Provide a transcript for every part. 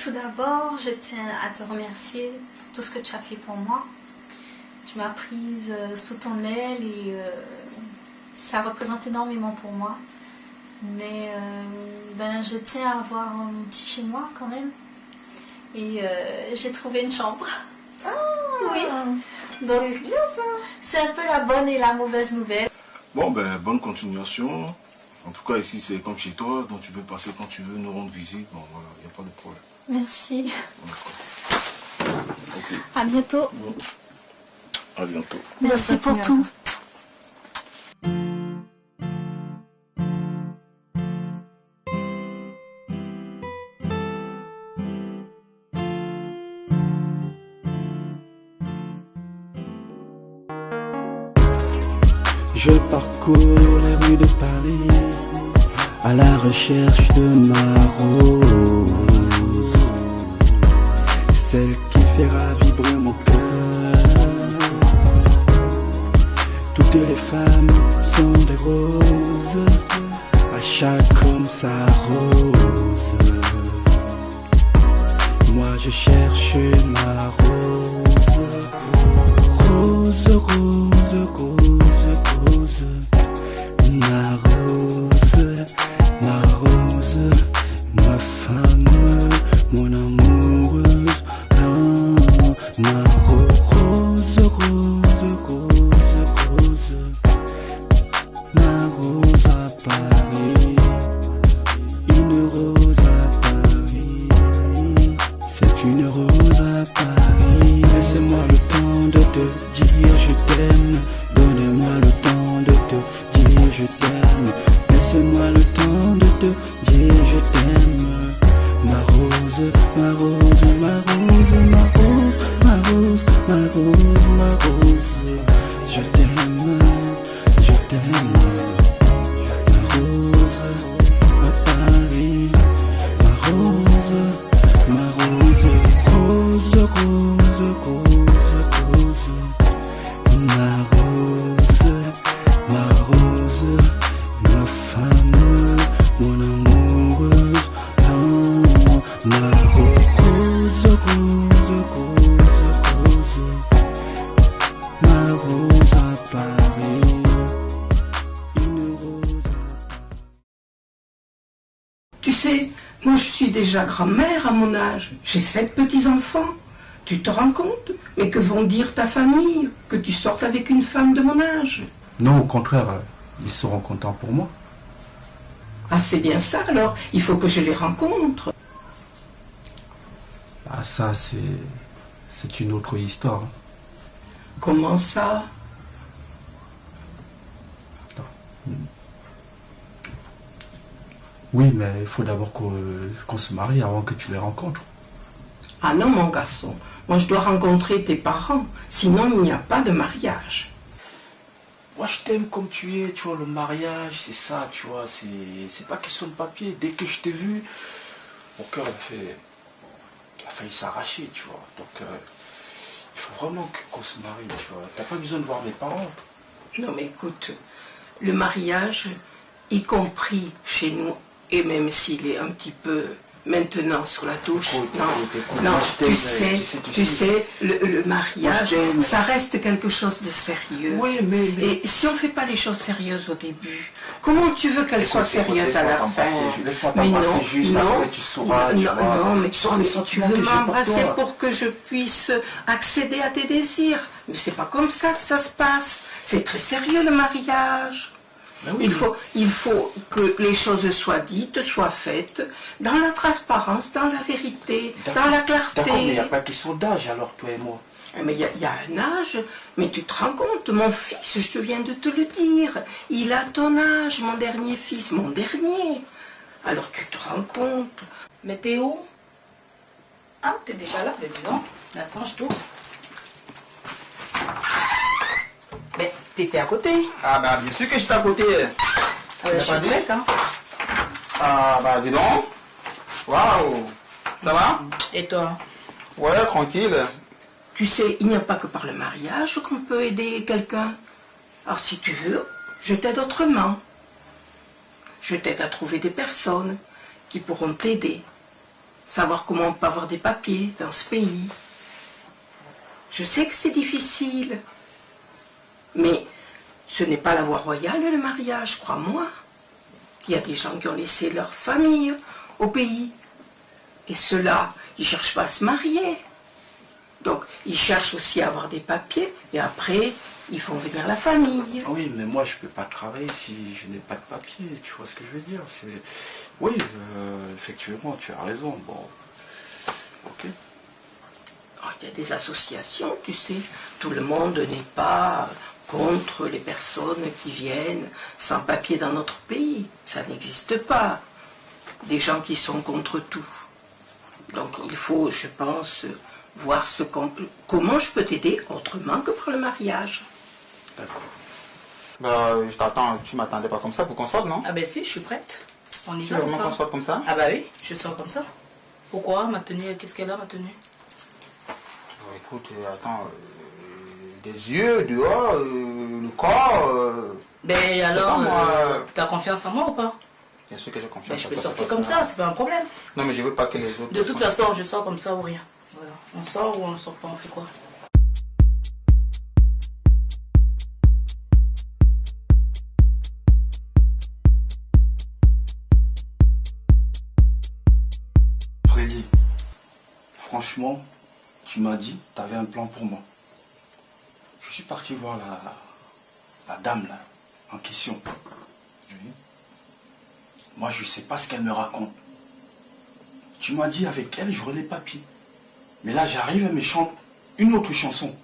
Tout d'abord, je tiens à te remercier pour tout ce que tu as fait pour moi. Tu m'as prise sous ton aile et ça représente énormément pour moi. Mais je tiens à avoir un petit chez moi quand même. Et j'ai trouvé une chambre. Ah oui. Donc, c'est bien ça. C'est un peu la bonne et la mauvaise nouvelle. Bon, bonne continuation. En tout cas, ici, c'est comme chez toi, donc tu peux passer quand tu veux, nous rendre visite. Bon, voilà, il n'y a pas de problème. Merci. Okay. À bientôt. À bientôt. Merci pour tout. Je parcours les rues de Paris à la recherche de ma rose, celle qui fera vibrer mon cœur. Toutes les femmes sont des roses, à chaque homme sa rose. Moi je cherche ma rose, rose, rose, rose, rose, ma rose, ma rose, ma femme, mon amoureuse, non, ma rose, rose, rose, rose, ma rose à Paris, une rose à Paris, c'est une rose à Paris. Laissez-moi le temps de te dire je t'aime, donnez-moi le temps de te dire je t'aime, laissez-moi le temps de te dire je t'aime. Ma rose, ma rose, ma rose, ma rose, ma rose, ma rose, ma rose, je t'aime, je t'aime. Ma rose à Paris, ma rose, ma rose, rose, rose, rose, rose, ma rose, ma rose, ma femme, mon amoureuse, non, ma rose, rose, rose, rose, ma rose à Paris, une rose à Paris. Tu sais, moi je suis déjà grand-mère à mon âge. J'ai 7 petits-enfants. Tu te rends compte? Mais que vont dire ta famille? Que tu sortes avec une femme de mon âge? Non, au contraire, ils seront contents pour moi. Ah, c'est bien ça alors. Il faut que je les rencontre. Ah, ça, c'est une autre histoire. Comment ça? Oui, mais il faut d'abord qu'on se marie avant que tu les rencontres. Ah non, mon garçon. Moi, je dois rencontrer tes parents. Sinon, il n'y a pas de mariage. Moi, je t'aime comme tu es, tu vois, le mariage, c'est ça, tu vois, c'est pas question de papier. Dès que je t'ai vu, mon cœur a failli s'arracher, tu vois. Donc, il faut vraiment qu'on se marie, tu vois. T'as pas besoin de voir mes parents. Non, mais écoute, le mariage, y compris chez nous, et même s'il est un petit peu maintenant sur la touche, non, tu sais, le mariage, ça reste quelque chose de sérieux. Oui, mais... Et si on ne fait pas les choses sérieuses au début, comment tu veux qu'elles soient sérieuses à la fin? Laisse-moi t'embrasser juste, après tu sauras, tu vois. Non, mais tu tu veux m'embrasser pour que je puisse accéder à tes désirs. Mais c'est pas comme ça que ça se passe. C'est très sérieux le mariage. Oui, il faut que les choses soient dites, soient faites, dans la transparence, dans la vérité, dans la clarté. D'accord, mais il n'y a pas question d'âge alors, toi et moi. Mais il y a un âge, mais tu te rends compte, mon fils, je te viens de te le dire, il a ton âge, mon dernier fils, mon dernier. Alors tu te rends compte. Mais t'es où? Ah, t'es déjà là, mais dis donc. Attends, je t'ouvre. Mais t'étais à côté. Ah bah bien sûr que j'étais à côté. Je suis mec, hein. Ah bah dis donc. Waouh. Ça va? Et toi? Ouais, tranquille. Tu sais, il n'y a pas que par le mariage qu'on peut aider quelqu'un. Alors si tu veux, je t'aide autrement. Je t'aide à trouver des personnes qui pourront t'aider. savoir comment on peut avoir des papiers dans ce pays. Je sais que c'est difficile, mais ce n'est pas la voie royale le mariage, crois-moi. Il y a des gens qui ont laissé leur famille au pays. Et ceux-là, ils ne cherchent pas à se marier. Donc, ils cherchent aussi à avoir des papiers, et après, ils font venir la famille. Oui, mais moi, je ne peux pas travailler si je n'ai pas de papier, tu vois ce que je veux dire. Oui, effectivement, tu as raison. Bon, ok. Il y a des associations, tu sais. Tout le monde n'est pas contre les personnes qui viennent sans papier dans notre pays. Ça n'existe pas. Des gens qui sont contre tout. Donc il faut, je pense, voir comment je peux t'aider autrement que par le mariage. D'accord. Bah, je t'attends, tu m'attendais pas comme ça pour qu'on sorte, non? Ah ben si, je suis prête. On y Tu va. veux vraiment qu'on sorte comme ça? Ah bah oui, je sors comme ça. Pourquoi ma tenue? Qu'est-ce qu'elle a ma tenue? Écoute, attends, des yeux, dehors, le corps. Ben alors, moi. t'as confiance en moi ou pas? Bien sûr que j'ai confiance. Ben je en peux toi, sortir c'est pas comme ça, c'est pas un problème. Non, mais je veux pas que les autres. De toute façon, je sors comme ça ou rien. Voilà. On sort ou on sort pas, on fait quoi? Freddy, franchement, tu m'as dit, tu avais un plan pour moi. Je suis parti voir la dame là, en question. Oui. Moi, je ne sais pas ce qu'elle me raconte. Tu m'as dit, avec elle, j'aurai les papiers. Mais là, j'arrive, elle me chante une autre chanson.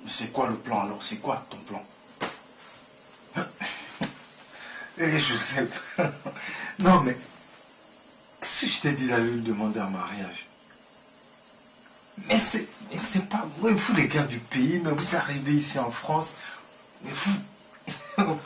Mais c'est quoi le plan alors? C'est quoi ton plan? Eh Joseph, non mais, est-ce que je t'ai dit d'aller lui demander un mariage? Mais c'est pas vrai, vous les gars du pays, mais vous arrivez ici en France, mais vous...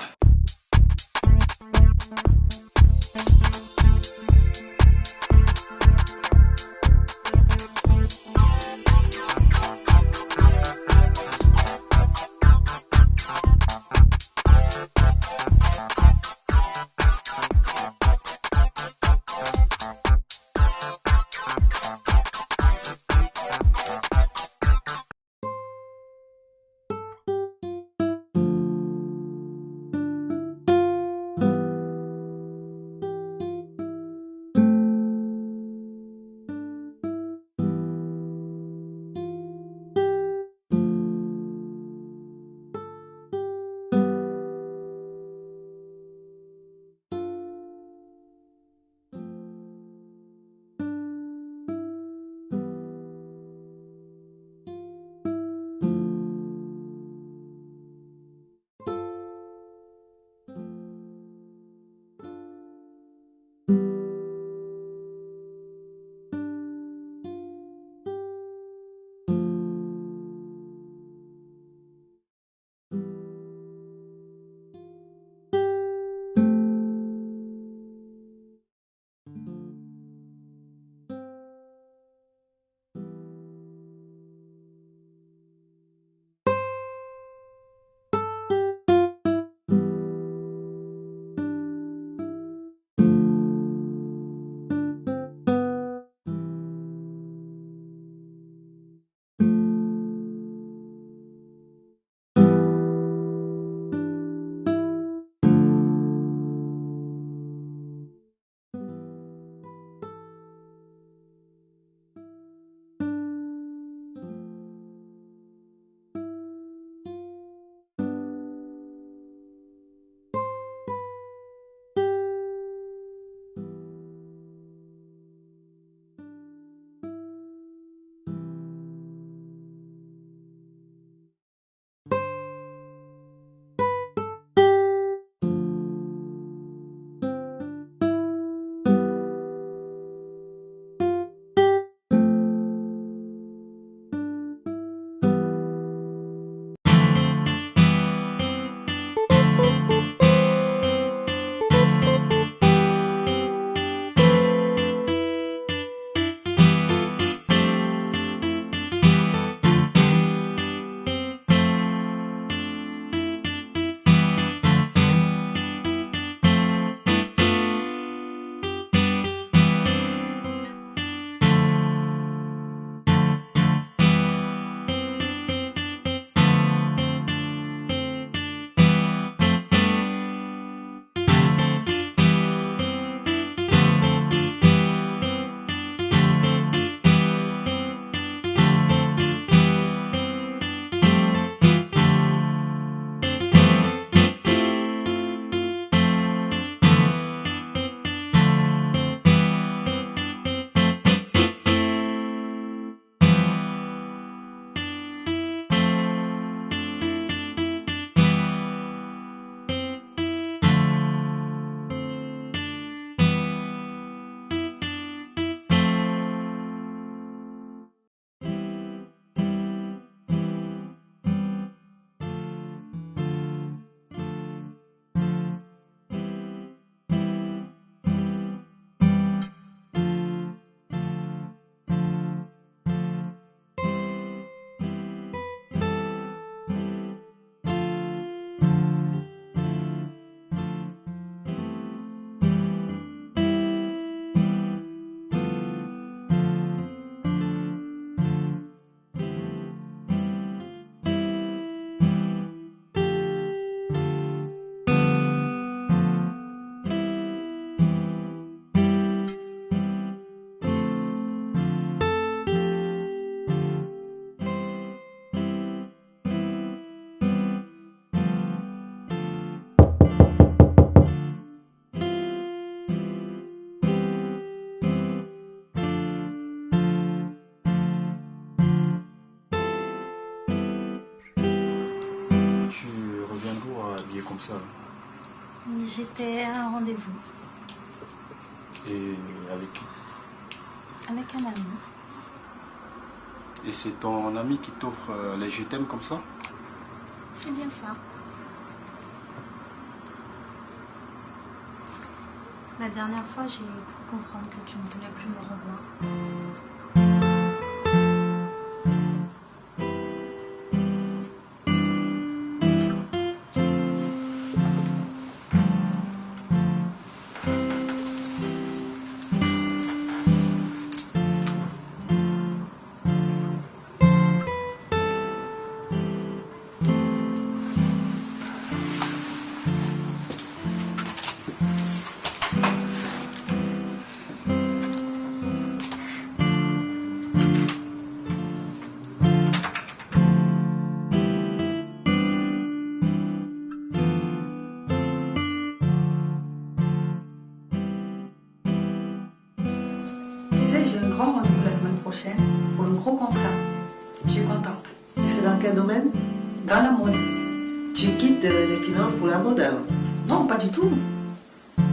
comme ça? J'étais à un rendez-vous. Et avec qui? Avec un ami. Et c'est ton ami qui t'offre les je t'aime comme ça? C'est bien ça. La dernière fois, j'ai cru comprendre que tu ne voulais plus me revoir. Tu sais, j'ai un grand rendez-vous la semaine prochaine pour un gros contrat. Je suis contente. Et c'est dans quel domaine? Dans la mode. Tu quittes les finances pour la mode alors? Non, pas du tout.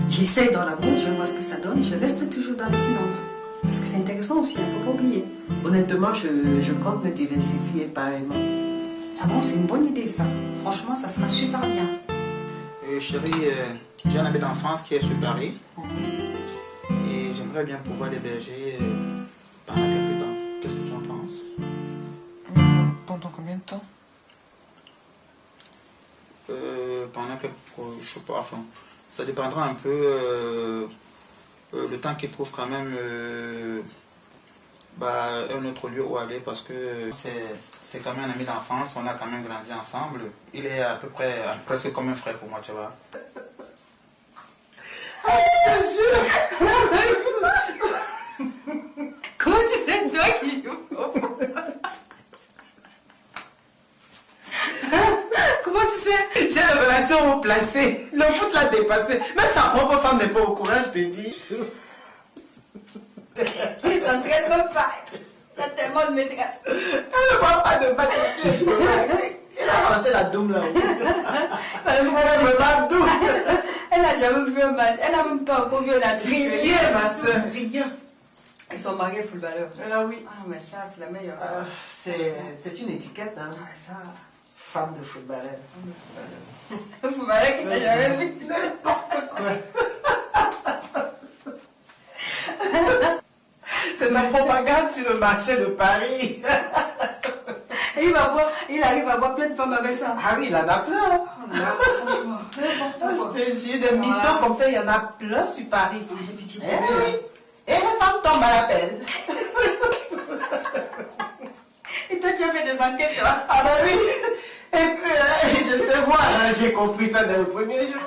J'essaye dans la mode, je vois ce que ça donne, je reste toujours dans les finances. Parce que c'est intéressant aussi, il ne faut pas oublier. Honnêtement, je compte me diversifier pareillement. Ah bon, c'est une bonne idée ça. Franchement, ça sera super bien. Chérie, j'ai un ami d'enfance qui est sur Paris. Et j'aimerais bien pouvoir l'héberger pendant quelques temps. Qu'est-ce que tu en penses? Pendant combien de temps? Pendant quelques... Je sais pas, enfin... Ça dépendra un peu le temps qu'il trouve quand même un autre lieu où aller, parce que c'est quand même un ami d'enfance, on a quand même grandi ensemble. Il est à peu près presque comme un frère pour moi, tu vois. Comment tu sais, toi qui joues au foot? Comment tu sais? J'ai la relation placée. Le foot l'a dépassé. Même sa propre femme n'est pas au courant, je t'ai dit. Il s'entraîne même pas. Il a tellement de maîtresse. Elle ne voit pas de match. Il a lancé la doum là-haut. Elle n'a jamais vu un match. Elle n'a même pas encore vu un athlète. Rien, ma soeur, rien. Ils sont mariés footballeurs. Ah oui. Ah, mais ça, c'est la meilleure. C'est une étiquette, hein. Ah, ça. Femme de footballeur. Un footballeur qui n'a jamais vu. C'est sa propagande sur le marché de Paris. Et il arrive à voir plein de femmes avec ça. Ah oui, il en a plein. Franchement, Je te jure, des mythos comme ça, il y en a plein sur Paris. J'ai pitié Eh pour eux. oui. Et les femmes tombent à l'appel. Et toi, tu as fait des enquêtes, toi? Ah bah oui. Et puis, je sais voir, hein, j'ai compris ça dès le premier jour.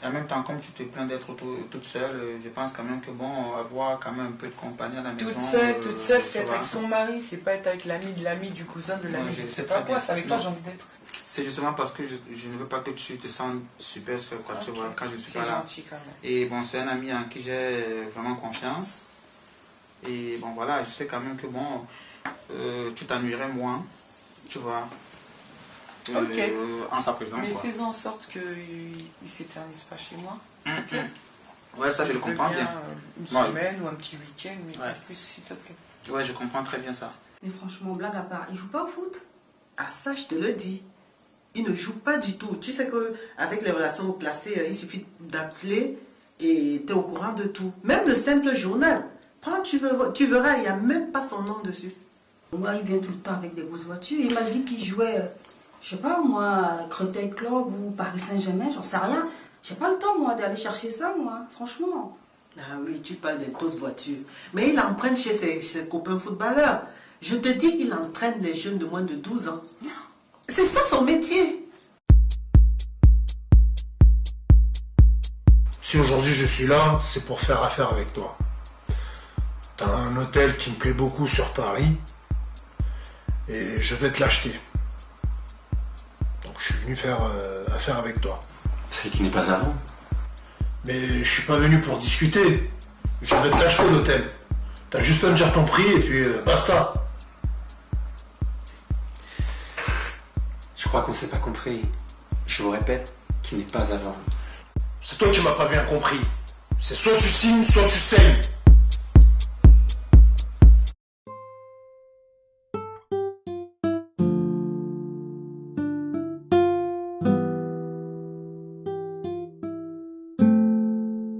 Et en même temps, comme tu te plains d'être toute seule, je pense quand même que bon, avoir quand même un peu de compagnie à la maison. Toute seule, c'est être avec son mari, c'est pas être avec l'ami de l'ami, du cousin de l'ami. Ouais, je sais pas quoi, c'est avec toi Non. j'ai envie d'être. C'est justement parce que je ne veux pas que tu te sentes super seule, quoi, tu vois, quand je suis C'est pas là. gentil quand même. Et bon, c'est un ami en qui j'ai vraiment confiance. Et bon, voilà, je sais quand même que bon, tu t'ennuierais moins, tu vois, en sa présence. Mais Quoi. faisons en sorte qu'il ne s'éternise pas chez moi. Ouais, ça je le comprends bien. Une Ouais. semaine ou un petit week-end, mais Ouais. pas plus s'il te plaît. Ouais, je comprends très bien ça. Mais franchement, blague à part, il joue pas au foot? Ah ça, je te le dis. Il ne joue pas du tout. Tu sais qu'avec les relations placées, il suffit d'appeler et tu es au courant de tout. Même le simple journal. Prends, tu verras, il n'y a même pas son nom dessus. Moi, il vient tout le temps avec des grosses voitures. Il m'a dit qu'il jouait, je sais pas moi, à Créteil Club ou Paris Saint-Germain, j'en sais rien. J'ai pas le temps, moi, d'aller chercher ça, moi, franchement. Ah oui, tu parles des grosses voitures. Mais il emprunte chez ses copains footballeurs. Je te dis qu'il entraîne les jeunes de moins de 12 ans. C'est ça son métier. Si aujourd'hui je suis là, c'est pour faire affaire avec toi. T'as un hôtel qui me plaît beaucoup sur Paris et je vais te l'acheter. Donc je suis venu faire affaire avec toi. C'est qui n'est pas avant. Mais je suis pas venu pour discuter. Je vais te l'acheter l'hôtel. T'as juste à me dire ton prix et puis basta. Je crois qu'on s'est pas compris. Je vous répète qu'il Tu n'es pas aveugle. C'est toi qui m'as pas bien compris. C'est soit tu signes, soit tu saignes.